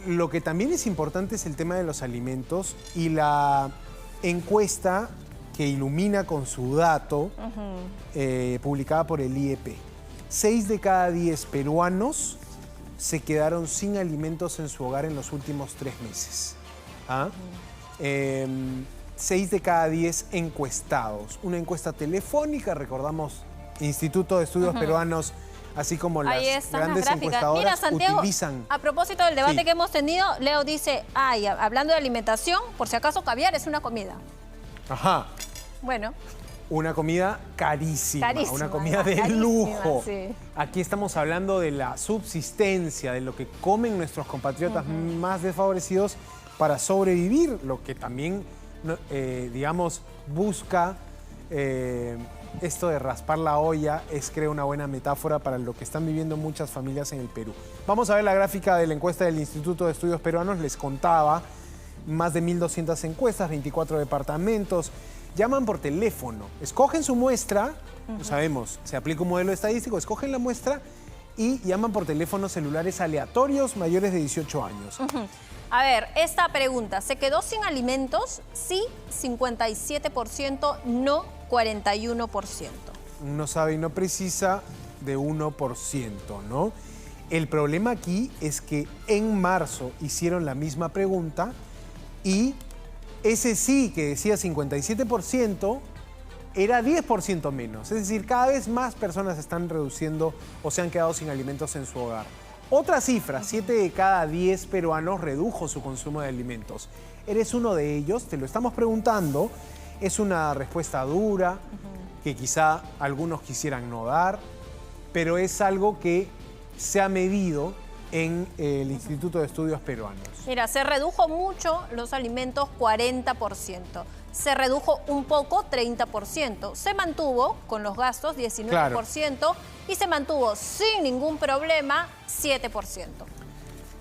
Lo que también es importante es el tema de los alimentos y la encuesta que ilumina con su dato, publicada por el IEP. 6 de cada 10 peruanos se quedaron sin alimentos en su hogar en los últimos 3 meses. 6 de cada 10 encuestados. Una encuesta telefónica, recordamos, Instituto de Estudios Peruanos, así como las grandes encuestadoras. Mira, Santiago, utilizan... a propósito del debate que hemos tenido, Leo dice, hablando de alimentación, por si acaso caviar es una comida. Ajá. Bueno. Una comida carísima, una comida de lujo. Sí. Aquí estamos hablando de la subsistencia, de lo que comen nuestros compatriotas más desfavorecidos para sobrevivir, lo que también, digamos, busca esto de raspar la olla, es, creo, una buena metáfora para lo que están viviendo muchas familias en el Perú. Vamos a ver la gráfica de la encuesta del Instituto de Estudios Peruanos. Les contaba, más de 1.200 encuestas, 24 departamentos. Llaman por teléfono, escogen su muestra, lo sabemos, se aplica un modelo estadístico, escogen la muestra y llaman por teléfonos celulares aleatorios mayores de 18 años. A ver, esta pregunta, ¿se quedó sin alimentos? Sí, 57%, no 41%. No sabe y no precisa de 1%, ¿no? El problema aquí es que en marzo hicieron la misma pregunta y ese sí que decía 57% era 10% menos. Es decir, cada vez más personas están reduciendo o se han quedado sin alimentos en su hogar. Otra cifra, 7 de cada 10 peruanos redujo su consumo de alimentos. ¿Eres uno de ellos? Te lo estamos preguntando. Es una respuesta dura, que quizá algunos quisieran no dar, pero es algo que se ha medido en el Instituto de Estudios Peruanos. Mira, se redujo mucho los alimentos, 40%. Se redujo un poco, 30%. Se mantuvo con los gastos, 19%. Claro. Y se mantuvo sin ningún problema, 7%.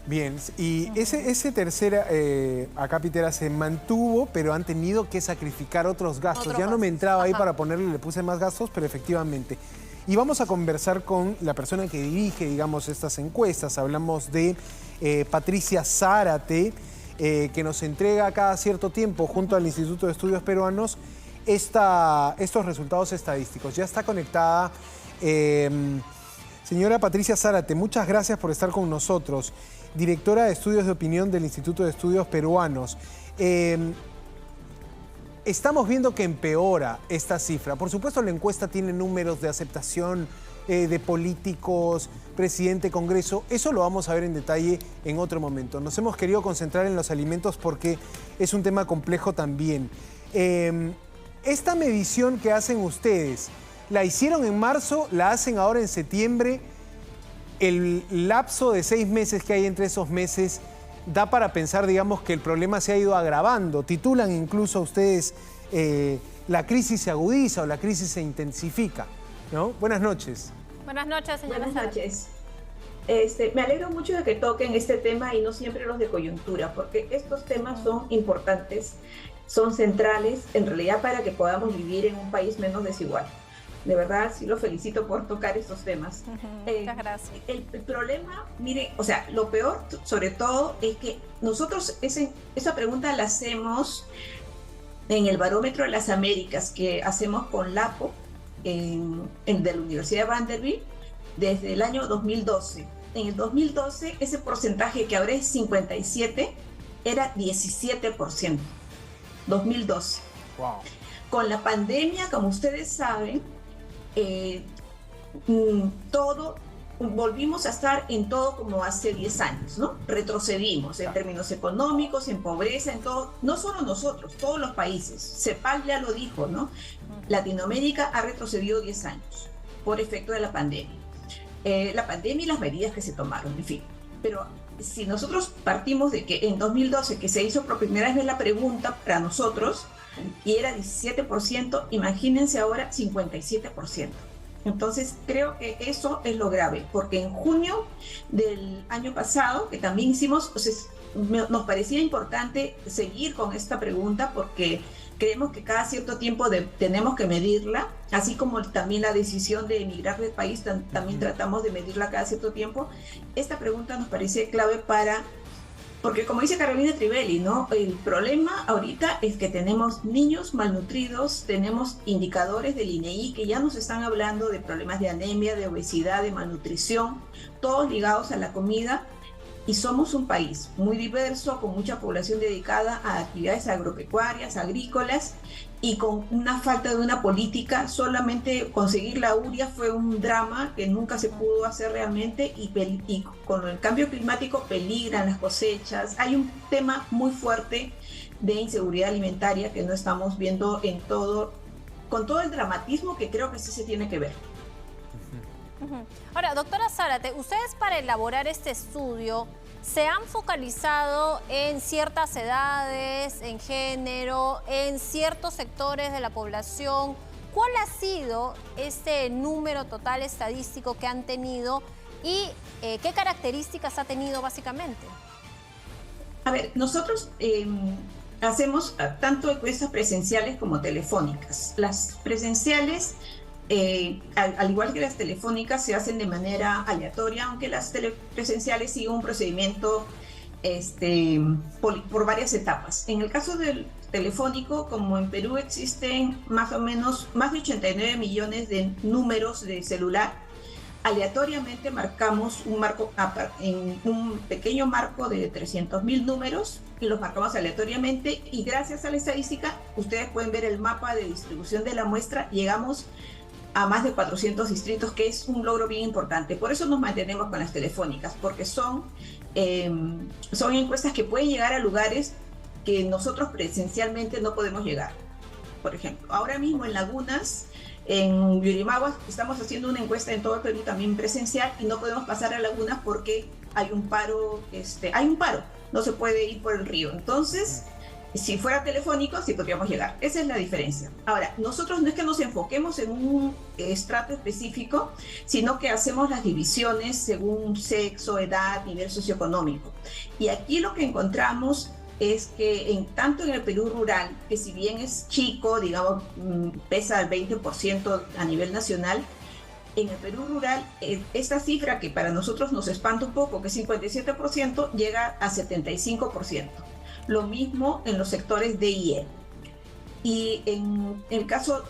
Bien, y ese tercer acápitera se mantuvo, pero han tenido que sacrificar otros gastos. Ya no me entraba ahí para ponerle, le puse más gastos, pero efectivamente. Y vamos a conversar con la persona que dirige, digamos, estas encuestas. Hablamos de Patricia Zárate, que nos entrega cada cierto tiempo, junto al Instituto de Estudios Peruanos, estos resultados estadísticos. Ya está conectada. Señora Patricia Zárate, muchas gracias por estar con nosotros. Directora de Estudios de Opinión del Instituto de Estudios Peruanos. Estamos viendo que empeora esta cifra. Por supuesto, la encuesta tiene números de aceptación de políticos, presidente, Congreso. Eso lo vamos a ver en detalle en otro momento. Nos hemos querido concentrar en los alimentos porque es un tema complejo también. Esta medición que hacen ustedes, ¿la hicieron en marzo? ¿La hacen ahora en septiembre? El lapso de 6 meses que hay entre esos meses da para pensar, digamos, que el problema se ha ido agravando. Titulan incluso ustedes, la crisis se agudiza o la crisis se intensifica, ¿no? Buenas noches. Buenas noches, señora. Buenas noches. Me alegro mucho de que toquen este tema y no siempre los de coyuntura, porque estos temas son importantes, son centrales, en realidad, para que podamos vivir en un país menos desigual. De verdad, sí lo felicito por tocar estos temas. Muchas gracias. El problema, mire, o sea, lo peor sobre todo es que nosotros esa pregunta la hacemos en el Barómetro de las Américas que hacemos con LAPO de la Universidad de Vanderbilt desde el año 2012. En el 2012 ese porcentaje que ahora es 57 era 17%. 2012. Wow. Con la pandemia, como ustedes saben, volvimos a estar en todo como hace 10 años, ¿no? Retrocedimos en términos económicos, en pobreza, en todo, no solo nosotros, todos los países. CEPAL ya lo dijo, ¿no? Latinoamérica ha retrocedido 10 años por efecto de la pandemia. La pandemia y las medidas que se tomaron, en fin. Pero si nosotros partimos de que en 2012, que se hizo por primera vez la pregunta para nosotros, y era 17%, imagínense ahora 57%. Entonces creo que eso es lo grave, porque en junio del año pasado, que también hicimos, nos parecía importante seguir con esta pregunta porque creemos que cada cierto tiempo tenemos que medirla, así como también la decisión de emigrar del país, también tratamos de medirla cada cierto tiempo. Esta pregunta nos parece clave para Porque como dice Carolina Trivelli, ¿no? El problema ahorita es que tenemos niños malnutridos, tenemos indicadores del INEI que ya nos están hablando de problemas de anemia, de obesidad, de malnutrición, todos ligados a la comida. Y somos un país muy diverso, con mucha población dedicada a actividades agropecuarias, agrícolas, y con una falta de una política. Solamente conseguir la urea fue un drama que nunca se pudo hacer realmente, y con el cambio climático peligran las cosechas. Hay un tema muy fuerte de inseguridad alimentaria que no estamos viendo con todo el dramatismo que creo que sí se tiene que ver. Ahora, doctora Zárate, ustedes para elaborar este estudio se han focalizado en ciertas edades, en género, en ciertos sectores de la población. ¿Cuál ha sido este número total estadístico que han tenido y qué características ha tenido básicamente? A ver, nosotros hacemos tanto encuestas presenciales como telefónicas. Las presenciales, al igual que las telefónicas, se hacen de manera aleatoria, aunque las presenciales siguen un procedimiento por varias etapas. En el caso del telefónico, como en Perú existen más o menos más de 89 millones de números de celular, aleatoriamente marcamos en un pequeño marco de 300.000 números, y los marcamos aleatoriamente, y gracias a la estadística ustedes pueden ver el mapa de distribución de la muestra. Llegamos a más de 400 distritos, que es un logro bien importante. Por eso nos mantenemos con las telefónicas, porque son encuestas que pueden llegar a lugares que nosotros presencialmente no podemos llegar. Por ejemplo, ahora mismo en Lagunas, en Yurimaguas, estamos haciendo una encuesta en todo el Perú también presencial, y no podemos pasar a Lagunas porque hay un paro, no se puede ir por el río. Entonces, si fuera telefónico, sí podríamos llegar. Esa es la diferencia. Ahora, nosotros no es que nos enfoquemos en un estrato específico, sino que hacemos las divisiones según sexo, edad, nivel socioeconómico. Y aquí lo que encontramos es que tanto en el Perú rural, que si bien es chico, digamos, pesa el 20% a nivel nacional, en el Perú rural, esta cifra que para nosotros nos espanta un poco, que es 57%, llega a 75%. Lo mismo en los sectores D y E. Y en el caso,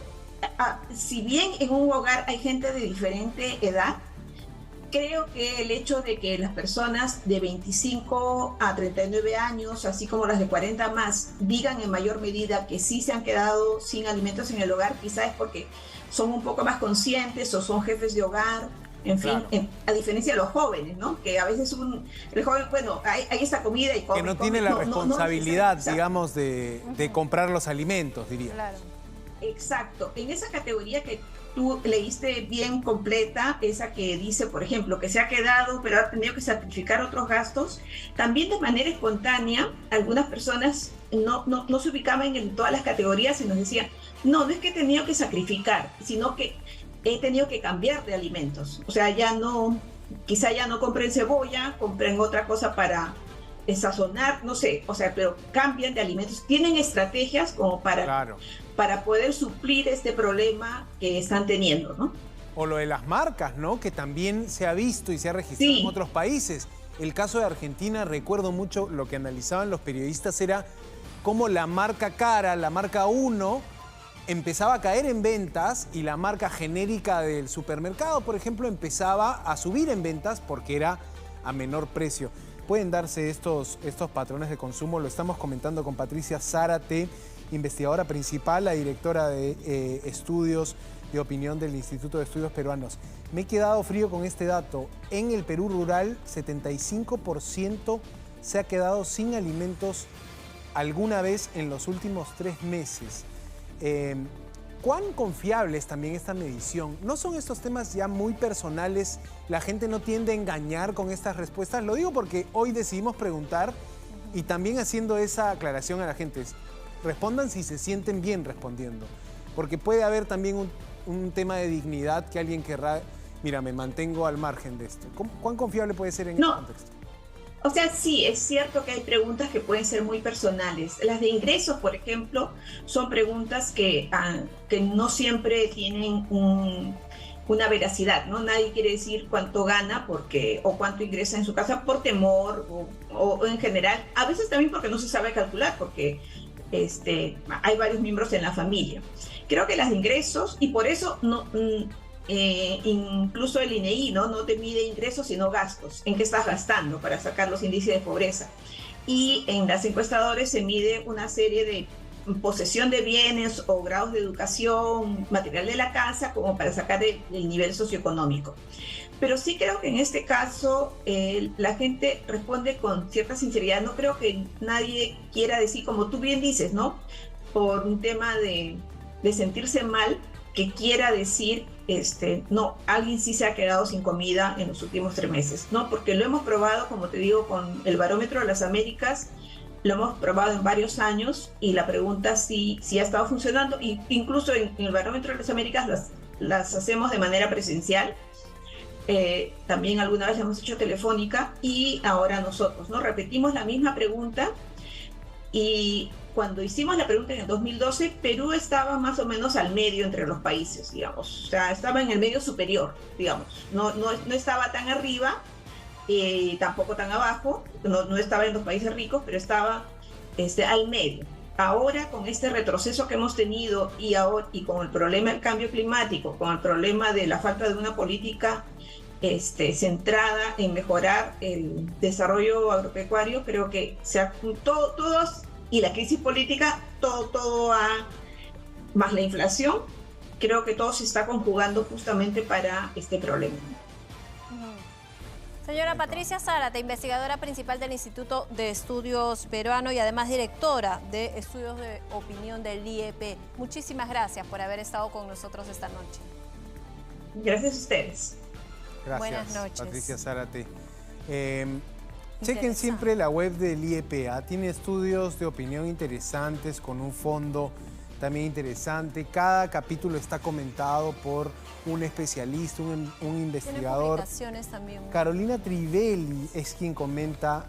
si bien en un hogar hay gente de diferente edad, creo que el hecho de que las personas de 25 a 39 años, así como las de 40 más, digan en mayor medida que sí se han quedado sin alimentos en el hogar, quizás es porque son un poco más conscientes o son jefes de hogar. En fin, claro. A diferencia de los jóvenes, ¿no? Que a veces el joven, bueno, hay esta comida y come. Que no tiene la responsabilidad, digamos, de comprar los alimentos, diría. Claro. Exacto. En esa categoría que tú leíste bien completa, esa que dice, por ejemplo, que se ha quedado, pero ha tenido que sacrificar otros gastos, también de manera espontánea, algunas personas no se ubicaban en todas las categorías y nos decían, no es que he tenido que sacrificar, sino que he tenido que cambiar de alimentos. O sea, quizá ya no compren cebolla, compren otra cosa para sazonar, no sé, o sea, pero cambian de alimentos. Tienen estrategias como para poder suplir este problema que están teniendo, ¿no? O lo de las marcas, ¿no? Que también se ha visto y se ha registrado en otros países. El caso de Argentina, recuerdo mucho lo que analizaban los periodistas, era cómo la marca cara, la marca 1, empezaba a caer en ventas, y la marca genérica del supermercado, por ejemplo, empezaba a subir en ventas porque era a menor precio. Pueden darse estos patrones de consumo. Lo estamos comentando con Patricia Zárate, investigadora principal, la directora de estudios de opinión del Instituto de Estudios Peruanos. Me he quedado frío con este dato. En el Perú rural, 75% se ha quedado sin alimentos alguna vez en los últimos 3 meses. ¿Cuán confiable es también esta medición? ¿No son estos temas ya muy personales? ¿La gente no tiende a engañar con estas respuestas? Lo digo porque hoy decidimos preguntar, y también haciendo esa aclaración a la gente. Respondan si se sienten bien respondiendo. Porque puede haber también un tema de dignidad que alguien querrá, mira, me mantengo al margen de esto. ¿Cuán confiable puede ser en este contexto? O sea, sí, es cierto que hay preguntas que pueden ser muy personales. Las de ingresos, por ejemplo, son preguntas que no siempre tienen una veracidad, ¿no? Nadie quiere decir cuánto gana o cuánto ingresa en su casa por temor o en general, a veces también porque no se sabe calcular, porque hay varios miembros en la familia. Creo que los ingresos, y por eso incluso el INEI no te mide ingresos sino gastos, en qué estás gastando para sacar los índices de pobreza. Y en las encuestadores se mide una serie de posesión de bienes o grados de educación, material de la casa, como para sacar el nivel socioeconómico. Pero sí creo que en este caso la gente responde con cierta sinceridad. No creo que nadie quiera decir, como tú bien dices, ¿no? Por un tema de sentirse mal, que quiera decir, no, alguien sí se ha quedado sin comida en los últimos 3 meses, ¿no? Porque lo hemos probado, como te digo, con el Barómetro de las Américas, lo hemos probado en varios años y la pregunta sí ha estado funcionando. Y incluso en el Barómetro de las Américas las hacemos de manera presencial. También alguna vez hemos hecho telefónica y ahora nosotros, ¿no? Repetimos la misma pregunta y cuando hicimos la pregunta en el 2012, Perú estaba más o menos al medio entre los países, digamos. O sea, estaba en el medio superior, digamos. No estaba tan arriba, tampoco tan abajo, no estaba en los países ricos, pero estaba al medio. Ahora, con este retroceso que hemos tenido y con el problema del cambio climático, con el problema de la falta de una política centrada en mejorar el desarrollo agropecuario, creo que todos, y la crisis política, todo más la inflación, creo que todo se está conjugando justamente para este problema. Señora Patricia Zárate, investigadora principal del Instituto de Estudios Peruano y además directora de Estudios de Opinión del IEP. Muchísimas gracias por haber estado con nosotros esta noche. Gracias a ustedes. Gracias, buenas noches. Patricia Zárate. Chequen siempre la web del IEP. Tiene estudios de opinión interesantes con un fondo también interesante. Cada capítulo está comentado por un especialista, un investigador. Tiene publicaciones también. Carolina Trivelli es quien comenta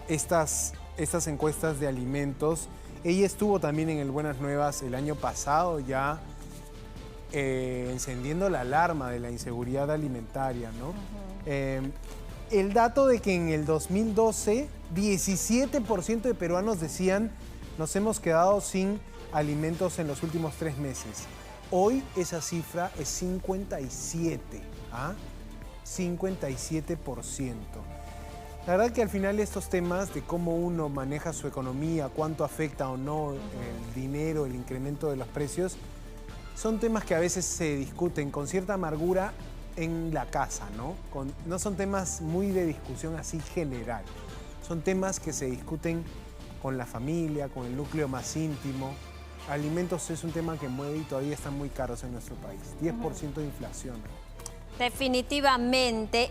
estas encuestas de alimentos. Ella estuvo también en el Buenas Nuevas el año pasado ya encendiendo la alarma de la inseguridad alimentaria, ¿no? El dato de que en el 2012 17% de peruanos decían nos hemos quedado sin alimentos en los últimos 3 meses. Hoy esa cifra es 57, 57%. La verdad que al final estos temas de cómo uno maneja su economía, cuánto afecta o no el dinero, el incremento de los precios, son temas que a veces se discuten con cierta amargura en la casa, ¿no? No son temas muy de discusión así general. Son temas que se discuten con la familia, con el núcleo más íntimo. Alimentos es un tema que mueve y todavía están muy caros en nuestro país. 10% de inflación. Definitivamente.